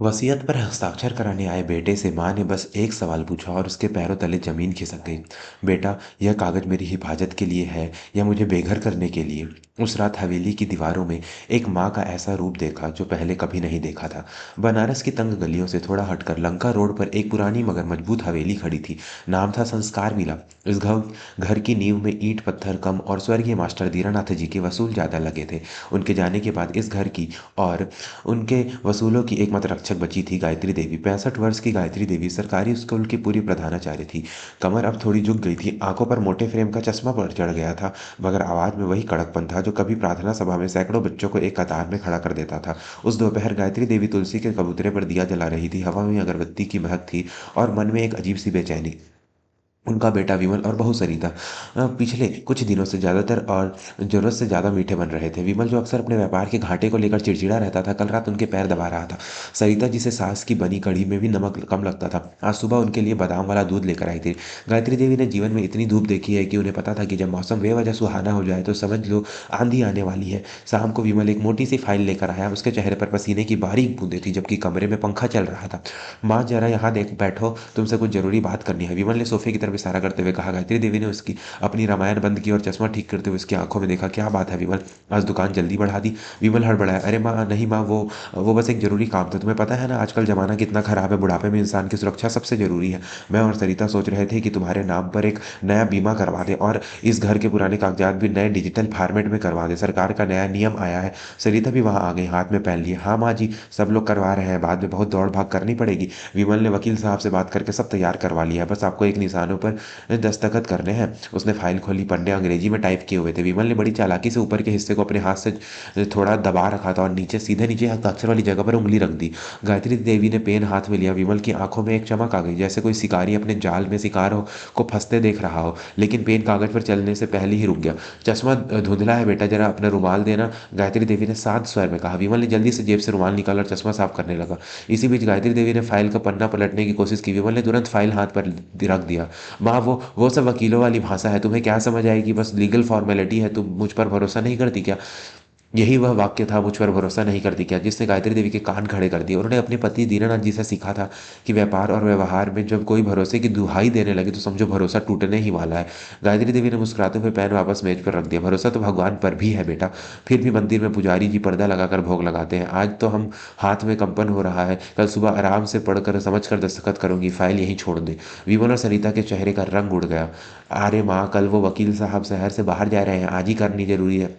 वसीयत पर हस्ताक्षर कराने आए बेटे से माँ ने बस एक सवाल पूछा और उसके पैरों तले जमीन खिसक गई। बेटा, यह कागज मेरी हिफाजत के लिए है या मुझे बेघर करने के लिए? उस रात हवेली की दीवारों में एक माँ का ऐसा रूप देखा जो पहले कभी नहीं देखा था। बनारस की तंग गलियों से थोड़ा हटकर लंका रोड पर एक पुरानी मगर मजबूत हवेली खड़ी थी। नाम था संस्कार मिला। इस घर की नींव में ईंट पत्थर कम और स्वर्गीय मास्टर धीरानाथ जी के वसूल ज्यादा लगे थे। उनके जाने के बाद इस घर की और उनके वसूलों की एकमात्र रक्षक बची थी गायत्री देवी। 65 वर्ष की गायत्री देवी सरकारी स्कूल की पूरी प्रधानाचार्य थी। कमर अब थोड़ी झुक गई थी, आंखों पर मोटे फ्रेम का चश्मा पर चढ़ गया था, मगर आवाज में वही कड़कपन था जो कभी प्रार्थना सभा में सैकड़ों बच्चों को एक कतार में खड़ा कर देता था। उस दोपहर गायत्री देवी तुलसी के कबूतरे पर दिया जला रही थी। हवा में अगरबत्ती की महक थी और मन में एक अजीब सी बेचैनी। उनका बेटा विमल और बहू सरिता पिछले कुछ दिनों से ज़्यादातर और ज़रूरत से ज़्यादा मीठे बन रहे थे। विमल, जो अक्सर अपने व्यापार के घाटे को लेकर चिड़चिड़ा रहता था, कल रात उनके पैर दबा रहा था। सरिता, जिसे सास की बनी कढ़ी में भी नमक कम लगता था, आज सुबह उनके लिए बादाम वाला दूध लेकर आई थी। गायत्री देवी ने जीवन में इतनी धूप देखी है कि उन्हें पता था कि जब मौसम बेवजह सुहाना हो जाए तो समझ लो आंधी आने वाली है। शाम को विमल एक मोटी सी फाइल लेकर आया। उसके चेहरे पर पसीने की बारीक बूंदें थी, जबकि कमरे में पंखा चल रहा था। माँ, जरा यहाँ देख बैठो, तुमसे कुछ जरूरी बात करनी है, विमल ने सोफे की तरफ इशारा करते हुए कहा। गायत्री देवी ने उसकी अपनी रामायण बंद की और चश्मा ठीक करते हुए उसकी आंखों में देखा। क्या बात है विमल, आज दुकान जल्दी बढ़ा दी? विमल हड़बड़ाया। अरे माँ, नहीं माँ, वो बस एक जरूरी काम था। तुम्हें पता है ना आजकल जमाना कितना खराब है, बुढ़ापे में इंसान की सुरक्षा सबसे जरूरी है। मैं और सरिता सोच रहे थे कि तुम्हारे नाम पर एक नया बीमा करवा दें और इस घर के पुराने कागजात भी नए डिजिटल फॉर्मेट में करवा दें। सरकार का नया नियम आया है। सरिता भी वहां आ गई, हाथ में पेन लिए। हाँ माँ जी, सब लोग करवा रहे हैं, बाद में बहुत दौड़ भाग करनी पड़ेगी। विमल ने वकील साहब से बात करके सब तैयार करवा लिया है, बस आपको एक निशानों पर दस्तखत करने हैं। उसने फाइल खोली, पन्ने अंग्रेजी में टाइप किए हुए थे। विमल ने बड़ी चालाकी से ऊपर के हिस्से को अपने हाथ से थोड़ा दबा रखा था और नीचे, सीधे नीचे हस्ताक्षर वाली जगह पर उंगली रख दी। गायत्री देवी ने पेन हाथ में लिया। विमल की आंखों में एक चमक आ गई, जैसे कोई शिकारी अपने जाल में शिकार हो को फंसते देख रहा हो, लेकिन पेन कागज पर चलने से पहले ही रुक गया। चश्मा धुंधला है बेटा, जरा अपना रुमाल देना, गायत्री देवी ने शांत स्वर में कहा। विमल ने जल्दी से जेब से रुमाल निकाला और चश्मा साफ करने लगा। इसी बीच गायत्री देवी ने फाइल का पन्ना पलटने की कोशिश की। विमल ने तुरंत फाइल हाथ पर रख दिया। माँ, वो सब वकीलों वाली भाषा है, तुम्हें क्या समझ आएगी, बस लीगल फॉर्मेलिटी है, तुम मुझ पर भरोसा नहीं करती क्या? यही वह वाक्य था, मुझ पर भरोसा नहीं करती क्या, जिसने गायत्री देवी के कान खड़े कर दिए। उन्होंने अपने पति दीनानाथ जी से सीखा था कि व्यापार और व्यवहार में जब कोई भरोसे की दुहाई देने लगे तो समझो भरोसा टूटने ही वाला है। गायत्री देवी ने मुस्कुराते हुए पेन वापस मेज पर रख दिया। भरोसा तो भगवान पर भी है बेटा, फिर भी मंदिर में पुजारी जी पर्दा लगाकर भोग लगाते हैं। आज तो हम हाथ में कंपन हो रहा है, कल सुबह आराम से पढ़कर समझ कर दस्तखत करूंगी, फाइल यहीं छोड़ दे। विमल और सरिता के चेहरे का रंग उड़ गया। अरे माँ, कल वो वकील साहब शहर से बाहर जा रहे हैं, आज ही करनी जरूरी है,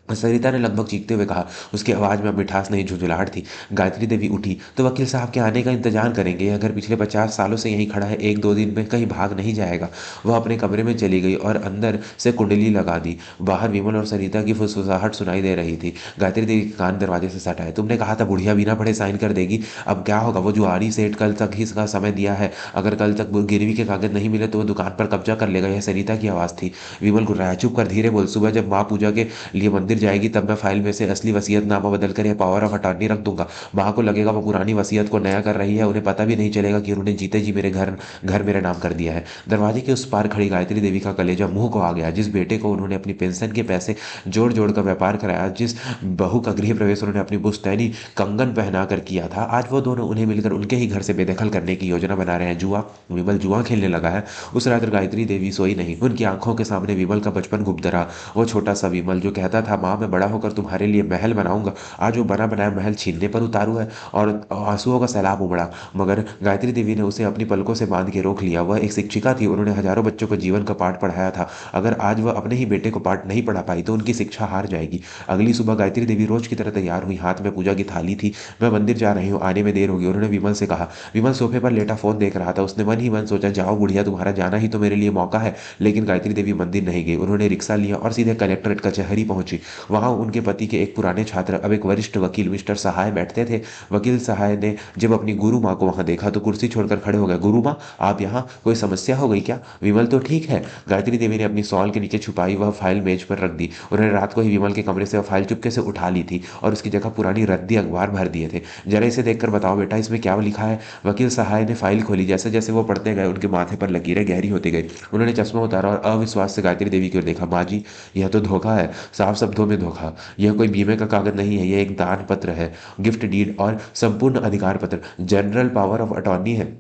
सरिता ने लगभग चीखते हुए कहा। उसकी आवाज में अब मिठास नहीं, झुंझुलाहट थी। गायत्री देवी उठी। तो वकील साहब के आने का इंतजार करेंगे, यह घर पिछले 50 सालों से यहीं खड़ा है, एक दो दिन में कहीं भाग नहीं जाएगा। वह अपने कमरे में चली गई और अंदर से कुंडली लगा दी। बाहर विमल और सरिता की फुसफुसाहट सुनाई दे रही थी। गायत्री देवी के कान दरवाजे से सट आए। तुमने कहा था बुढ़िया बिना पढ़े साइन कर देगी, अब क्या होगा? वो जुआरी सेठ कल तक ही इसका समय दिया है, अगर कल तक वो गिरवी के कागज नहीं मिले तो वो दुकान पर कब्जा कर लेगा। यह सरिता की आवाज थी। विमल गुर्राया। चुप कर, धीरे बोल, सुबह जब माँ पूजा के लिए मंदिर जाएगी तब मैं फाइल में से असली वसीयतनामा बदलकर यह पावर ऑफ अटॉर्नी रख दूंगा। माँ को लगेगा वो पुरानी वसीयत को नया कर रही है, उन्हें पता भी नहीं चलेगा कि उन्होंने जीते जी मेरे घर घर मेरे नाम कर दिया है। दरवाजे के उस पार खड़ी गायत्री देवी का कलेजा मुंह को आ गया। जिस बेटे को उन्होंने अपनी पेंशन के पैसे जोड़ जोड़ कर व्यापार कराया, जिस बहू का गृह प्रवेश उन्होंने अपनी पुश्तैनी कंगन पहना कर किया था, आज वो दोनों उन्हें मिलकर उनके ही घर से बेदखल करने की योजना बना रहे हैं। जुआ, विमल जुआ खेलने लगा है। उस रात गायत्री देवी सोई नहीं। उनकी आंखों के सामने विमल का बचपन घुमता रहा। वो छोटा सा विमल जो कहता था, माँ मैं बड़ा होकर तुम्हारे लिए महल बनाऊंगा, आज वो बना बनाया महल छीनने पर उतारू है। और आंसुओं का सैलाब उमड़ा, मगर गायत्री देवी ने उसे अपनी पलकों से बांध के रोक लिया। वह एक शिक्षिका थी, उन्होंने हजारों बच्चों को जीवन का पाठ पढ़ाया था। अगर आज वह अपने ही बेटे को पाठ नहीं पढ़ा पाई तो उनकी शिक्षा हार जाएगी। अगली सुबह गायत्री देवी रोज की तरह तैयार हुई। हाथ में पूजा की थाली थी। मैं मंदिर जा रही हूँ, आने में देर होगी, उन्होंने विमल से कहा। विमल सोफे पर लेटा फोन देख रहा था। उसने मन ही मन सोचा, जाओ बुढ़िया, तुम्हारा जाना ही तो मेरे लिए मौका है। लेकिन गायत्री देवी मंदिर नहीं गई। उन्होंने रिक्शा लिया और सीधे कलेक्ट्रेट कचहरी पहुंची। वहां उनके पति के एक पुराने छात्र, अब एक वरिष्ठ वकील मिस्टर सहाय बैठते थे। वकील सहाय ने जब अपनी गुरु माँ को वहां देखा तो कुर्सी छोड़कर खड़े हो गए। गुरु माँ, आप यहाँ, कोई समस्या हो गई क्या? विमल तो ठीक है, गायत्री देवी ने अपनी सॉल के नीचे छुपाई वह फाइल मेज पर रख दी। उन्होंने रात को ही विमल के कमरे से वह फाइल चुपके से उठा ली थी और उसकी जगह पुरानी रद्दी अखबार भर दिए थे। जरा इसे देखकर बताओ बेटा, इसमें क्या लिखा है? वकील सहाय ने फाइल खोली। जैसे जैसे वो पढ़ते गए उनके माथे पर लकीरें गहरी होती गई। उन्होंने चश्मा उतारा और अविश्वास से गायत्री देवी की ओर देखा। माँ जी, यह तो धोखा है, साफ शब्दों शर्तों में धोखा। यह कोई बीमे का कागज नहीं है, यह एक दान पत्र है, गिफ्ट डीड और संपूर्ण अधिकार पत्र, जनरल पावर ऑफ अटॉर्नी है।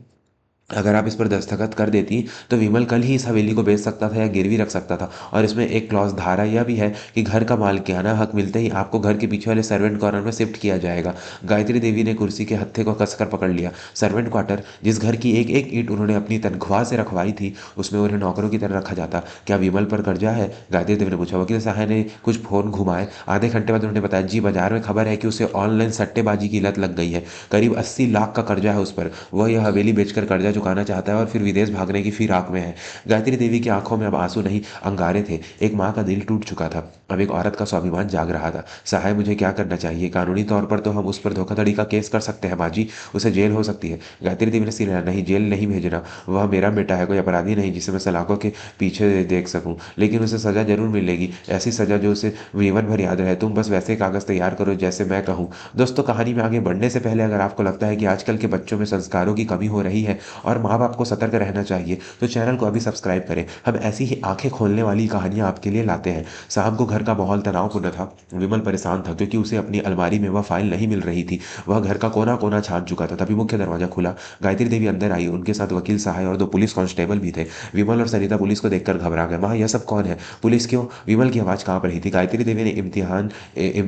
अगर आप इस पर दस्तखत कर देती तो विमल कल ही इस हवेली को बेच सकता था या गिरवी रख सकता था। और इसमें एक क्लॉज धारा यह भी है कि घर का मालिकाना हक मिलते ही आपको घर के पीछे वाले सर्वेंट कॉर्नर में शिफ्ट किया जाएगा। गायत्री देवी ने कुर्सी के हत्थे को कसकर पकड़ लिया। सर्वेंट क्वार्टर, जिस घर की एक एक ईंट उन्होंने अपनी तनख्वाह से रखवाई थी, उसमें उन्हें नौकरों की तरह रखा जाता। क्या विमल पर कर्जा है? गायत्री देवी ने पूछा। वकील साहब ने कुछ फोन घुमाए। आधे घंटे बाद उन्होंने बताया, जी बाजार में खबर है कि उसे ऑनलाइन सट्टेबाजी की लत लग गई है। करीब 80 लाख का कर्जा है उस पर। वह यह हवेली बेचकर कर्जा चुकाना चाहता है और फिर विदेश भागने की फिराक में है। गायत्री देवी की आंखों में अब आंसू नहीं, अंगारे थे। एक माँ का दिल टूट चुका था, अब एक औरत का स्वाभिमान जाग रहा था। साहब, मुझे क्या करना चाहिए? कानूनी तौर पर तो हम उस पर धोखाधड़ी का केस कर सकते हैं बाजी, उसे जेल हो सकती है। गायत्री देवी ने सिर हिलाया, नहीं, जेल नहीं भेजना। वह मेरा बेटा है, कोई अपराधी नहीं जिसे मैं सलाखों के पीछे देख सकूं। लेकिन उसे सजा जरूर मिलेगी, ऐसी सजा जो उसे जीवन भर याद रहे। तुम बस वैसे कागज तैयार करो जैसे मैं कहूँ। दोस्तों, कहानी में आगे बढ़ने से पहले अगर आपको लगता है कि आजकल के बच्चों में संस्कारों की कमी हो रही है और माँ बाप को सतर्क रहना चाहिए, तो चैनल को अभी सब्सक्राइब करें। हम ऐसी ही आंखें खोलने वाली कहानियां आपके लिए लाते हैं। शाम को घर का माहौल तनावपूर्ण था। विमल परेशान था क्योंकि उसे अपनी अलमारी में वह फाइल नहीं मिल रही थी। वह घर का कोना कोना छान चुका था। तभी मुख्य दरवाजा खुला। गायत्री देवी अंदर आई। उनके साथ वकील साहब और 2 पुलिस कांस्टेबल भी थे। विमल और सरिता पुलिस को देखकर घबरा गए। माँ, यह सब कौन है? पुलिस क्यों? विमल की आवाज कांप रही थी। गायत्री देवी ने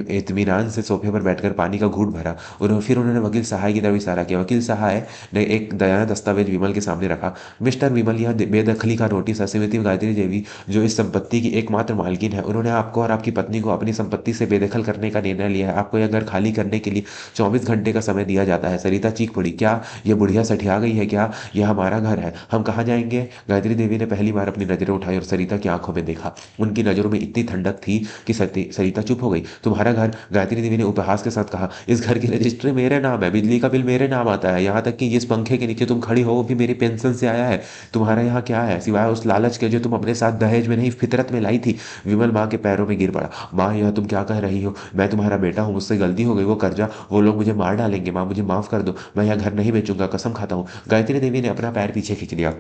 इत्मीनान से सोफे पर बैठकर पानी का घूंट भरा। फिर उन्होंने वकील साहब की तरफ इशारा किया। वकील साहब ने एक दया दस्तावेज विमल के सामने रखा। मिस्टर विमल, यह बेदखली का नोटिस है। श्रीमती गायत्री देवी, जो इस संपत्ति की एकमात्र मालकिन है, उन्होंने आपको और आपकी पत्नी को अपनी संपत्ति से बेदखल करने का निर्णय लिया है। आपको यह घर खाली करने के लिए 24 घंटे का समय दिया जाता है। सरिता चीख पड़ी, क्या यह बुढ़िया सठिया गई है क्या? यह हमारा घर है, हम कहाँ जाएंगे? गायत्री देवी ने पहली बार अपनी नजरें उठाई और सरिता की आंखों में देखा। उनकी नजरों में इतनी ठंडक थी कि सरिता चुप हो गई। तुम्हारा घर? गायत्री देवी ने उपहास के साथ कहा। इस घर की रजिस्ट्री मेरे नाम है, बिजली का बिल मेरे नाम आता है, यहाँ तक कि जिस पंखे के नीचे तुम खड़ी हो वो भी मेरी पेंशन से आया है। तुम्हारा यहाँ क्या है सिवाय उस लालच के जो तुम अपने साथ दहेज में नहीं फितरत में लाई थी? विमल माँ के पैरों में गिर पड़ा। माँ, यह तुम क्या कह रही हो? मैं तुम्हारा बेटा हूँ, मुझसे गलती हो गई। वो कर्जा, वो लोग मुझे मार डालेंगे। माँ, मुझे माफ कर दो, मैं यह घर नहीं बेचूंगा, कसम खाता हूँ। गायत्री देवी ने अपना पैर पीछे खींच लिया।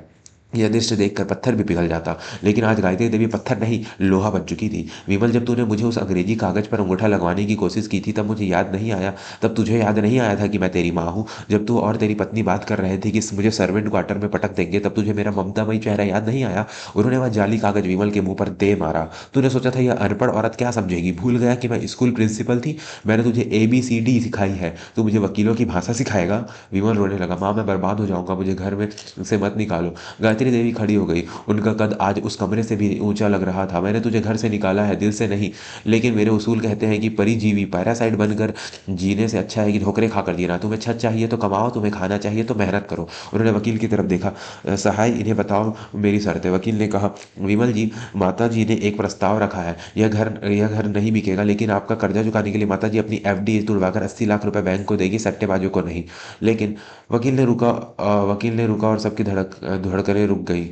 यह दृश्य देखकर पत्थर भी पिघल जाता। लेकिन आज गायत्री देवी पत्थर नहीं, लोहा बन चुकी थी। विमल, जब तूने मुझे उस अंग्रेजी कागज पर अंगूठा लगवाने की कोशिश की थी तब मुझे याद नहीं आया, तब तुझे याद नहीं आया था कि मैं तेरी माँ हूँ? जब तू और तेरी पत्नी बात कर रहे थे कि मुझे सर्वेंट क्वार्टर में पटक देंगे, तब तुझे मेरा ममतामयी चेहरा याद नहीं आया? उन्होंने वह जाली कागज विमल के मुंह पर दे मारा। तूने सोचा था यह अनपढ़ औरत क्या समझेगी? भूल गया कि मैं स्कूल प्रिंसिपल थी? मैंने तुझे ABCD सिखाई है, तू मुझे वकीलों की भाषा सिखाएगा? विमल रोने लगा। माँ, मैं बर्बाद हो जाऊंगा, मुझे घर में से मत निकालो। गायत्री देवी खड़ी हो गई। उनका कद आज उस कमरे से भी ऊंचा लग रहा था। मैंने तुझे घर से निकाला है, दिल से नहीं। लेकिन मेरे उसूल कहते हैं कि परिजीवी पैरासाइट बनकर जीने से अच्छा है कि ठोकरें खाकर जीना। तुम्हें छत चाहिए तो कमाओ, तुम्हें खाना चाहिए तो मेहनत करो। उन्होंने वकील की तरफ देखा। सहाय, इन्हें बताओ मेरी शर्तें। वकील ने कहा, विमल जी, माता जी ने एक प्रस्ताव रखा है। यह घर नहीं बिकेगा, लेकिन आपका कर्जा चुकाने के लिए माता जी अपनी FD तुड़वाकर 80 लाख रुपए बैंक को देगी, सट्टेबाजों को नहीं। लेकिन वकील ने रुका और सबकी धड़कनें रुक गई।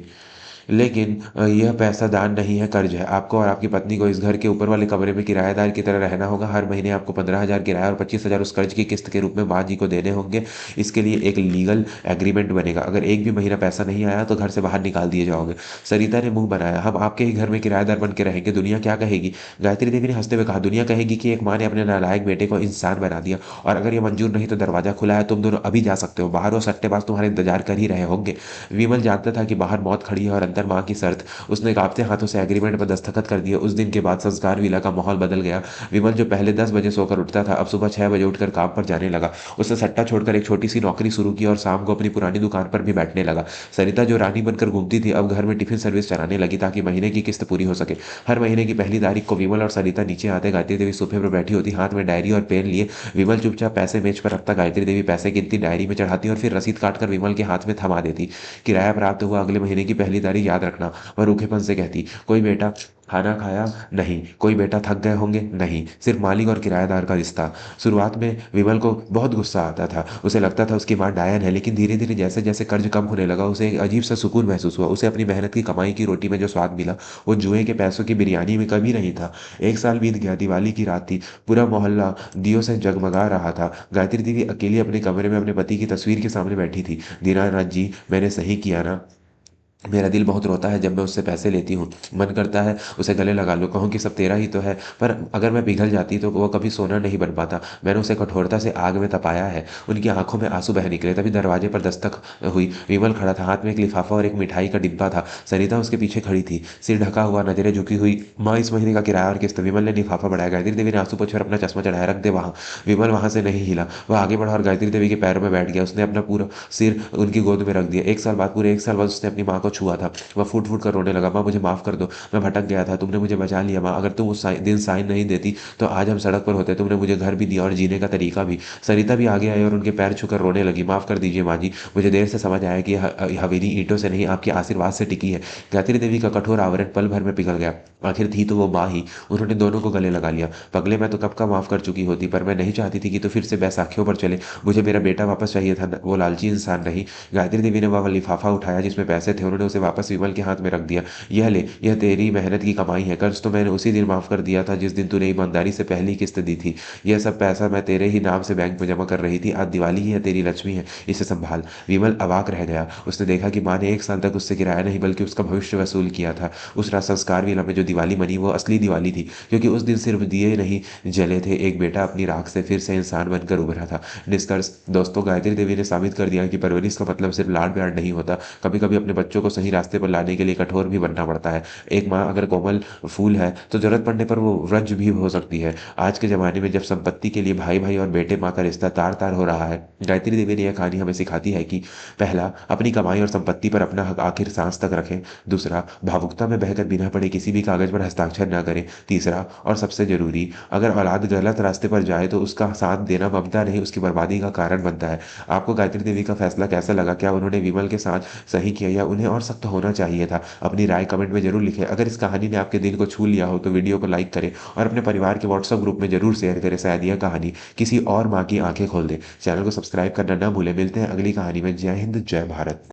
लेकिन यह पैसा दान नहीं है, कर्ज है। आपको और आपकी पत्नी को इस घर के ऊपर वाले कमरे में किराएदार की तरह रहना होगा। हर महीने आपको 15,000 किराया और 25,000 उस कर्ज की किस्त के रूप में माँ जी को देने होंगे। इसके लिए एक लीगल एग्रीमेंट बनेगा। अगर एक भी महीना पैसा नहीं आया तो घर से बाहर निकाल दिए जाओगे। सरिता ने मुंह बनाया। हम आपके ही घर में किराएदार बन के रहेंगे, दुनिया क्या कहेगी? गायत्री देवी ने हंसते हुए कहा, दुनिया कहेगी कि एक माँ ने अपने नालायक बेटे को इंसान बना दिया। और अगर ये मंजूर नहीं तो दरवाजा खुला है, तुम दोनों अभी जा सकते हो। बाहर वो सट्टेबाज तुम्हारे इंतजार कर ही रहे होंगे। विमल जानता था कि बाहर मौत खड़ी है और अंदर माँ की शर्त। उसने कांपते हाथों से एग्रीमेंट पर दस्तखत कर दिए। उस दिन के बाद संस्कार विला का माहौल बदल गया। विमल, जो पहले 10 बजे सोकर उठता था, अब सुबह 6 बजे उठकर काम पर जाने लगा। उसने सट्टा छोड़कर एक छोटी सी नौकरी शुरू की और शाम को अपनी पुरानी दुकान पर भी बैठने लगा। सरिता, जो रानी बनकर घूमती थी, अब घर में टिफिन सर्विस चलाने लगी ताकि महीने की किस्त पूरी हो सके। हर महीने की पहली तारीख को विमल और सरिता नीचे आते। गायत्री देवी सोफे पर बैठी होती, हाथ में डायरी और पेन लिए। विमल चुपचाप पैसे मेज पर रखता। गायत्री देवी पैसे गिनती, डायरी में चढ़ाती और फिर रसीद काटकर विमल के हाथ में थमा देती। किराया प्राप्त हुआ, अगले महीने की पहली तारीख याद रखना। वह रूखेपन से कहती, कोई बेटा खाना खाया? नहीं। कोई बेटा थक गए होंगे? नहीं। सिर्फ मालिक और किराएदार का रिश्ता। शुरुआत में विमल को बहुत गुस्सा आता था। उसे लगता था उसकी माँ डायन है। लेकिन धीरे धीरे जैसे जैसे कर्ज कम होने लगा, उसे एक अजीब सा सुकून महसूस हुआ। उसे अपनी मेहनत की कमाई की रोटी में जो स्वाद मिला, वो जुए के पैसों की बिरयानी में कभी नहीं था। एक साल बीत गया। दिवाली की रात थी। पूरा मोहल्ला दियों से जगमगा रहा था। गायत्री देवी अकेली अपने कमरे में अपने पति की तस्वीर के सामने बैठी थी। दीनानाथ जी, मैंने सही किया ना? मेरा दिल बहुत रोता है जब मैं उससे पैसे लेती हूँ। मन करता है उसे गले लगा लूँ, कहूँ कि सब तेरा ही तो है, पर अगर मैं पिघल जाती तो वो कभी सोना नहीं बन पाता। मैंने उसे कठोरता से आग में तपाया है। उनकी आंखों में आंसू बह निकले। तभी दरवाजे पर दस्तक हुई। विमल खड़ा था, हाथ में एक लिफाफा और एक मिठाई का डिब्बा था। सरिता उसके पीछे खड़ी थी, सिर ढका हुआ, नजरें झुकी हुई। माँ, इस महीने का किराया और किस्त। विमल ने लिफाफा बढ़ाया। गायत्री देवी ने आंसू पोंछ कर अपना चश्मा चढ़ाया। रख दे वहाँ। विमल वहां से नहीं हिला। वह आगे बढ़ा और गायत्री देवी के पैरों में बैठ गया। उसने अपना पूरा सिर उनकी गोद में रख दिया। एक साल बाद, पूरे एक साल बाद उसने अपनी माँ को छुआ था। वह फूट फूट कर रोने लगा। माँ, मुझे माफ कर दो, मैं भटक गया था, तुमने मुझे बचा लिया। माँ, अगर तुम उस दिन साइन नहीं देती तो आज हम सड़क पर होते। तुमने मुझे घर भी दिया और जीने का तरीका भी। सरिता भी आगे आई और उनके पैर छूकर रोने लगी। माफ कर दीजिए माँ जी, मुझे देर से समझ आया कि यह हवेली ईंटों से नहीं, आपके आशीर्वाद से टिकी है। गायत्री देवी का कठोर आवरण पल भर में पिघल गया। आखिर थी तो वो माँ ही। उन्होंने दोनों को गले लगा लिया। पगले, मैं तो कब का माफ कर चुकी होती, पर मैं नहीं चाहती थी कि तू फिर से बैसाखियों पर चले। मुझे मेरा बेटा वापस चाहिए था, वो लालची इंसान नहीं। गायत्री देवी ने वह लिफाफा उठाया जिसमें पैसे थे। उन्होंने उसे वापस विमल के हाथ में रख दिया। यह ले, यह तेरी मेहनत की कमाई है। कर्ज तो मैंने उसी दिन माफ कर दिया था जिस दिन तूने ईमानदारी से पहली किस्त दी थी। यह सब पैसा मैं तेरे ही नाम से बैंक में जमा कर रही थी। आज दिवाली ही है, तेरी लक्ष्मी है, इसे संभाल। विमल अवाक रह गया। उसने देखा कि माँ ने एक साल तक उससे किराया नहीं बल्कि उसका भविष्य वसूल किया था। उस रात संस्कार विला में जो दिवाली मनी वो असली दिवाली थी, क्योंकि उस दिन सिर्फ दिए नहीं जले थे, एक बेटा अपनी राख से फिर से इंसान बनकर उभरा था। निष्कर्ष दोस्तों, गायत्री देवी ने साबित कर दिया कि परवरिश का मतलब सिर्फ लाड प्यार नहीं होता। कभी कभी अपने बच्चों को सही रास्ते पर लाने के लिए कठोर भी बनना पड़ता है। एक माँ अगर कोमल फूल है तो जरूरत पड़ने पर वो वृक्ष भी हो सकती है। आज के जमाने में जब संपत्ति के लिए भाई भाई और बेटे माँ का रिश्ता तार तार हो रहा है, गायत्री देवी ने यह कहानी हमें सिखाती है कि पहला, अपनी कमाई और संपत्ति पर अपना हक आखिर सांस तक रखें। दूसरा, भावुकता में बहकर बिना पढ़े किसी भी कागज पर हस्ताक्षर न करें। तीसरा और सबसे जरूरी, अगर औलाद गलत रास्ते पर जाए तो उसका साथ देना ममता नहीं, उसकी बर्बादी का कारण बनता है। आपको गायत्री देवी का फैसला कैसा लगा? क्या उन्होंने विमल के साथ सही किया या उन्हें और सख्त होना चाहिए था? अपनी राय कमेंट में जरूर लिखें। अगर इस कहानी ने आपके दिल को छू लिया हो तो वीडियो को लाइक करें और अपने परिवार के व्हाट्सएप ग्रुप में जरूर शेयर करें। शायद यह कहानी किसी और माँ की आंखें खोल दे। चैनल को सब्सक्राइब करना ना भूलें। मिलते हैं अगली कहानी में। जय हिंद, जय भारत।